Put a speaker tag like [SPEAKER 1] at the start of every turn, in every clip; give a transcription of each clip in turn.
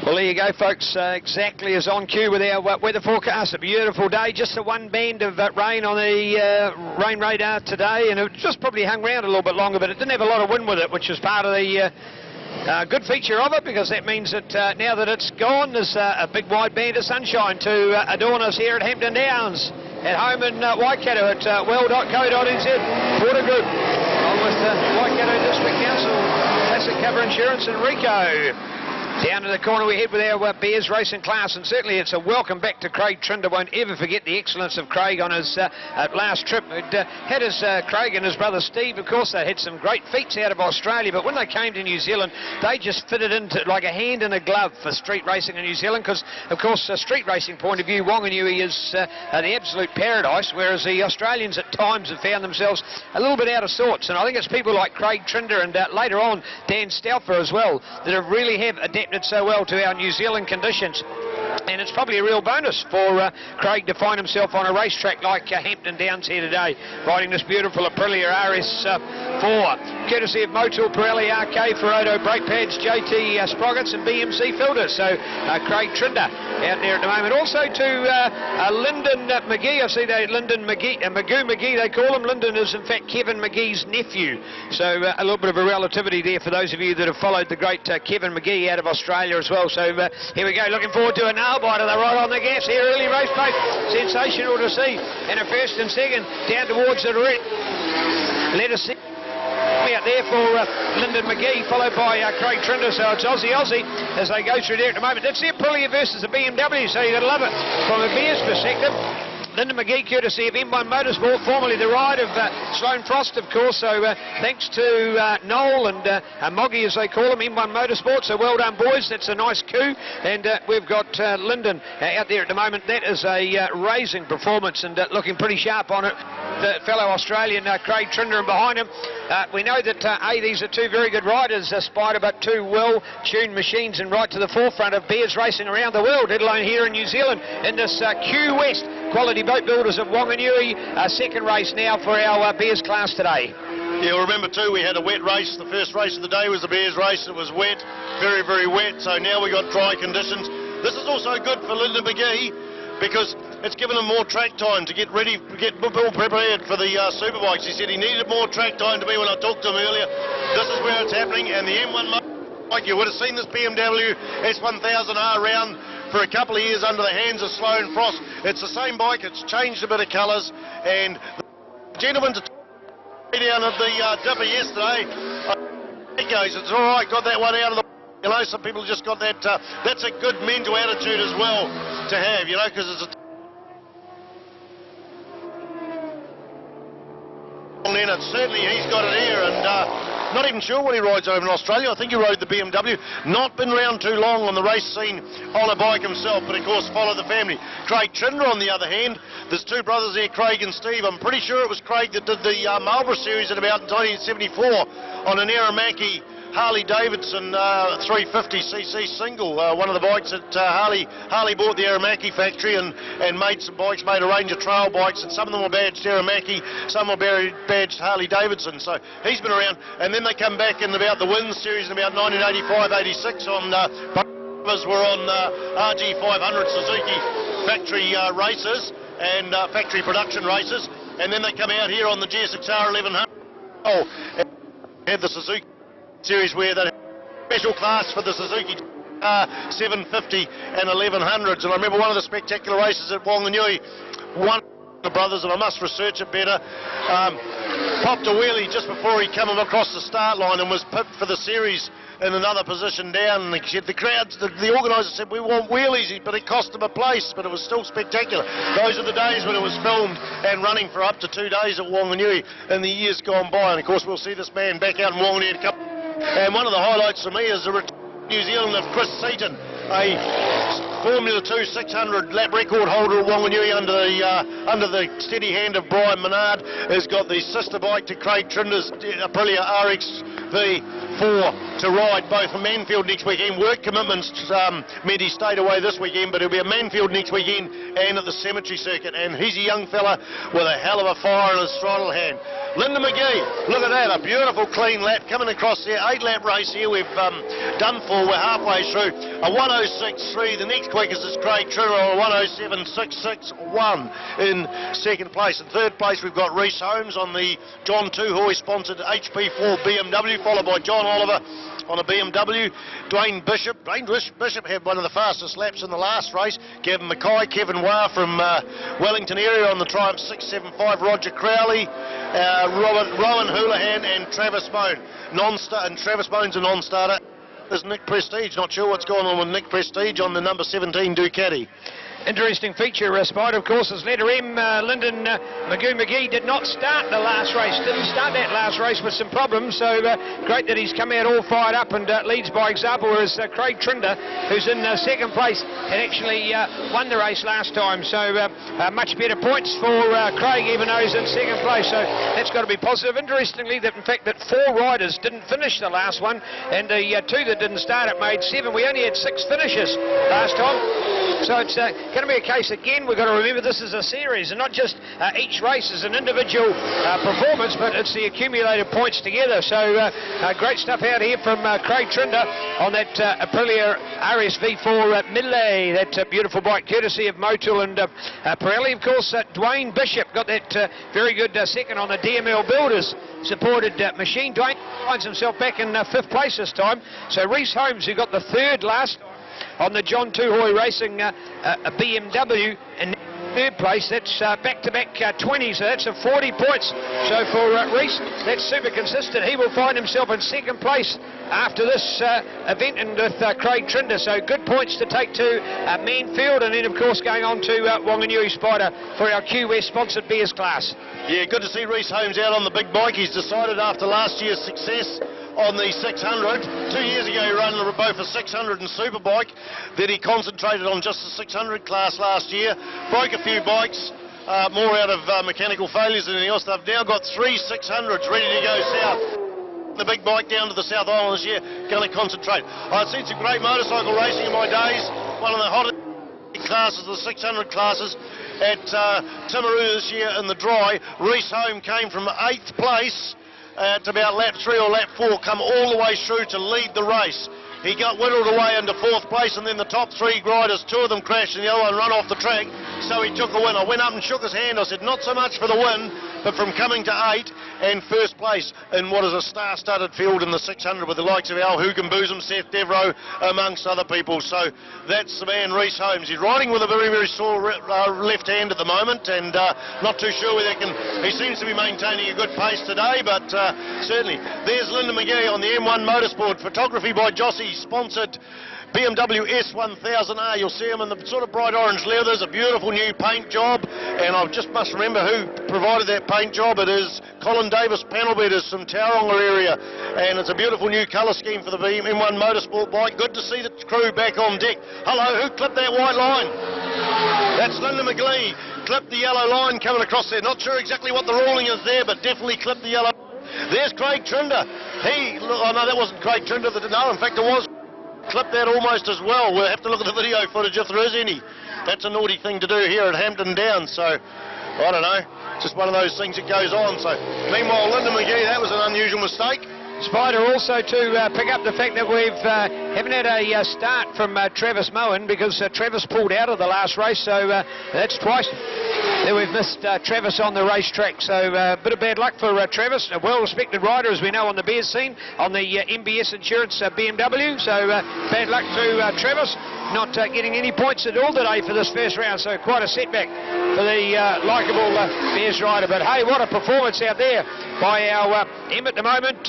[SPEAKER 1] Well, there you go, folks. Exactly as on cue with our weather forecast. A beautiful day, just a one band of rain on the rain radar today, and it just probably hung around a little bit longer, but it didn't have a lot of wind with it, which is part of the good feature of it, because that means that now that it's gone, there's a big wide band of sunshine to adorn us here at Hampton Downs, at home in Waikato at well.co.nz. Water Group, along with Waikato District Council, Classic Cover Insurance and Rico. Down to the corner we head with our Bears racing class, and certainly it's a welcome back to Craig Trinder. Won't ever forget the excellence of Craig on his last trip. Had his Craig and his brother Steve, of course. They had some great feats out of Australia, but when they came to New Zealand, they just fitted into like a hand in a glove for street racing in New Zealand, because, of course, street racing point of view, Whanganui is the absolute paradise, whereas the Australians at times have found themselves a little bit out of sorts. And I think it's people like Craig Trinder and later on Dan Stauffer as well that have really adapted so well to our New Zealand conditions, and it's probably a real bonus for Craig to find himself on a racetrack like Hampton Downs here today, riding this beautiful Aprilia RS4, courtesy of Motul, Pirelli, RK, Ferodo brake pads, JT sprockets and BMC filters. So Craig Trinder out there at the moment. Also to Lyndon McGee. I see they Lyndon McGee, Magoo McGee they call him. Lyndon is in fact Kevin McGee's nephew, so a little bit of a relativity there for those of you that have followed the great Kevin McGee out of Australia as well. So here we go, looking forward to a nail biter. They're right on the gas here, early race pace, sensational to see. And a first and second down towards the red. Let us see out there for Lyndon McGee, followed by Craig Trinder. So it's Aussie as they go through there at the moment. That's the Aprilia versus the BMW, so you've got to love it from a Bears perspective. Lyndon McGee, courtesy of M1 Motorsport, formerly the ride of Sloane Frost, of course. So thanks to Noel and Moggy, as they call him, M1 Motorsport. So well done, boys. That's a nice coup. And we've got Lyndon out there at the moment. That is a razing performance and looking pretty sharp on it. The fellow Australian Craig Trinder, and behind him we know that these are two very good riders, Spider, but two well-tuned machines and right to the forefront of Bears racing around the world, let alone here in New Zealand in this Q West Quality Boat Builders of Whanganui. Second race now for our Bears class today.
[SPEAKER 2] Yeah, well, remember too, we had a wet race. The first race of the day was the Bears race. It was wet, very, very wet. So now we got dry conditions. This is also good for Lyndon McGee, because it's given him more track time to get ready, get all prepared for the Superbikes. He said he needed more track time to me when I talked to him earlier. This is where it's happening, and the M1 motorbike, you would have seen this BMW S1000R round for a couple of years under the hands of Sloane Frost. It's the same bike, it's changed a bit of colours, and the gentleman down at the dipper yesterday, he goes, it's all right, got that one out of the... You know, some people just got that, that's a good mental attitude as well to have, you know, because it's a... And certainly he's got it here, and not even sure what he rides over in Australia. I think he rode the BMW. Not been around too long on the race scene on a bike himself, but of course follow the family. Craig Trinder, on the other hand, there's two brothers there, Craig and Steve. I'm pretty sure it was Craig that did the Marlborough Series at about 1974 on an Aramaki Harley Davidson 350cc single, one of the bikes that Harley bought the Aramaki factory and made some bikes, made a range of trail bikes, and some of them were badged Aramaki, some were badged Harley Davidson. So he's been around, and then they come back in about the Wins Series in about 1985-86 on were on RG500 Suzuki factory races and factory production races, and then they come out here on the GSXR 1100 and had the Suzuki Series where they had a special class for the Suzuki 750 and 1100s. And I remember one of the spectacular races at Whanganui, one of the brothers, and I must research it better, popped a wheelie just before he came across the start line and was pipped for the series in another position down. And the crowds, the organisers said, we want wheelies, but it cost them a place, but it was still spectacular. Those are the days when it was filmed and running for up to 2 days at Whanganui in the years gone by. And of course we'll see this man back out in Whanganui in a couple. And one of the highlights for me is the return to New Zealand of Chris Seaton, a Formula 2 600 lap record holder at Whanganui under the steady hand of Brian Menard. Has got the sister bike to Craig Trinder's Aprilia RXV to ride both from Manfield next weekend. Work commitments meant he stayed away this weekend, but he'll be at Manfield next weekend and at the Cemetery Circuit. And he's a young fella with a hell of a fire in his throttle hand. Lyndon McGee, look at that, a beautiful clean lap coming across there. 8-lap race here. We've done 4. We're halfway through. A 106.3. The next quickest is Craig Tritter, a 107.661 in second place. In third place, we've got Rhys Holmes on the John Tuhoy sponsored HP4 BMW, followed by John Oliver on a BMW. Dwayne Bishop had one of the fastest laps in the last race. Gavin Mackay, Kevin Wah from Wellington area on the Triumph 675. Roger Crowley, Rowan Houlihan and Travis Bone. Travis Bone's a non-starter. There's Nick Prestige. Not sure what's going on with Nick Prestige on the number 17 Ducati.
[SPEAKER 1] Interesting feature, Spider, of course, is letter M. Lyndon McGee did not start the last race, didn't start that last race with some problems, so great that he's come out all fired up and leads by example, whereas Craig Trinder, who's in second place, had actually won the race last time, so much better points for Craig, even though he's in second place, so that's got to be positive. Interestingly, that in fact that 4 riders didn't finish the last one, and the 2 that didn't start it made 7. We only had 6 finishes last time, so it's going to be a case again. We've got to remember this is a series and not just each race is an individual performance, but it's the accumulated points together. So great stuff out here from Craig Trinder on that Aprilia RSV4 Midley, that beautiful bike courtesy of Motul and Pirelli. Of course, Dwayne Bishop got that very good second on the DML Builders supported machine. Dwayne finds himself back in 5th place this time. So Rhys Holmes, who got the 3rd last on the John Tuhoy Racing a BMW in 3rd place. That's back-to-back 20, so that's 40 points. So for Rhys, that's super consistent. He will find himself in 2nd place after this event, and with Craig Trinder, so good points to take to Manfield, and then of course going on to Wanganui Spider for our Q West sponsored beers class.
[SPEAKER 2] Yeah, good to see Rhys Holmes out on the big bike. He's decided after last year's success on the 600, 2 years ago he ran both a 600 and Superbike, then he concentrated on just the 600 class last year, broke a few bikes, more out of mechanical failures than anything else. They've now got 3 600s ready to go south. The big bike down to the South Island this year, going to concentrate. I've seen some great motorcycle racing in my days. One of the hottest classes, the 600 classes at Timaru this year in the dry. Rhys Holmes came from 8th place to about lap 3 or lap 4, come all the way through to lead the race. He got whittled away into 4th place, and then the top 3 riders, 2 of them crashed and the other one run off the track, so he took the win. I went up and shook his hand. I said, not so much for the win, but from coming to 8 and 1st place in what is a star-studded field in the 600 with the likes of Al Hugenboozem, Seth Devereaux, amongst other people. So that's the man, Rhys Holmes. He's riding with a very, very sore left hand at the moment, and not too sure whether he seems to be maintaining a good pace today, but certainly. There's Lyndon McGee on the M1 Motorsport, photography by Jossie, sponsored BMW S1000R. You'll see him in the sort of bright orange leathers, a beautiful new paint job, and I just must remember who provided that paint job. It is Colin Davis panel beaters from Tauranga area, and it's a beautiful new colour scheme for the M1 Motorsport bike. Good to see the crew back on deck. Hello, who clipped that white line? That's Lyndon McGee. Clipped the yellow line coming across there. Not sure exactly what the ruling is there, but definitely clipped the yellow. There's Craig Trinder. Oh no, that wasn't Craig Trinder. No, in fact it was. Clipped that almost as well. We'll have to look at the video footage if there is any. That's a naughty thing to do here at Hampton Downs, so I don't know. Just one of those things that goes on. So meanwhile, Lyndon McGee, that was an unusual mistake.
[SPEAKER 1] Spider, also to pick up the fact that we've haven't had a start from Travis Moen, because Travis pulled out of the last race, so that's twice that we've missed Travis on the racetrack. So a bit of bad luck for Travis, a well-respected rider, as we know, on the beers scene, on the MBS Insurance BMW. So bad luck to Travis, not getting any points at all today for this first round, so quite a setback for the likeable Bears rider. But hey, what a performance out there by our M at the moment.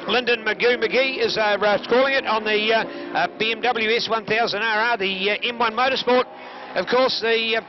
[SPEAKER 1] Lyndon McGee is calling it on the BMW S1000RR, the M1 Motorsport. Of course, the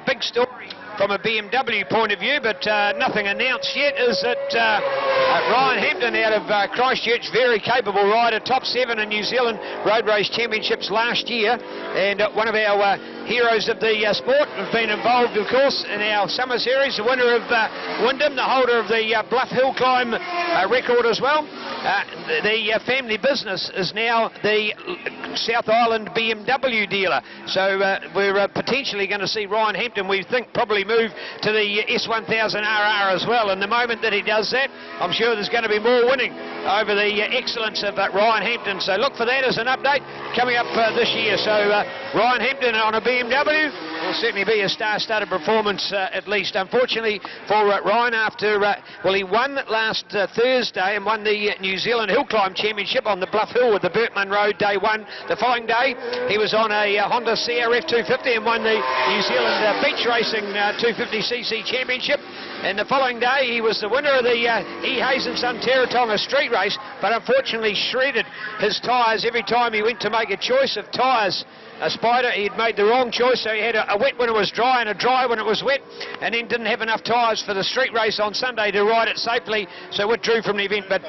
[SPEAKER 1] big story from a BMW point of view, but nothing announced yet, is that Ryan Hampton out of Christchurch, very capable rider, top 7 in New Zealand Road Race Championships last year, and one of our heroes of the sport. Have been involved, of course, in our summer series, the winner of Wyndham, the holder of the Bluff Hill Climb record as well. The family business is now the South Island BMW dealer, so we're potentially going to see Ryan Hampton, we think, probably move to the S1000RR as well, and the moment that he does that, I'm sure there's going to be more winning over the excellence of Ryan Hampton, so look for that as an update coming up this year. So Ryan Hampton on a BMW will certainly be a star-studded performance at least. Unfortunately for Ryan, after well, he won last Thursday and won the New Zealand Hill Climb Championship on the Bluff Hill with the Burt Munro day 1. The following day he was on a Honda CRF 250 and won the New Zealand Beach Racing 250cc Championship. And the following day he was the winner of the E. Hayes and Son Teretonga street race, but unfortunately shredded his tyres every time he went to make a choice of tyres. A Spider, he'd made the wrong choice, so he had a wet when it was dry and a dry when it was wet, and then didn't have enough tyres for the street race on Sunday to ride it safely, so withdrew from the event. But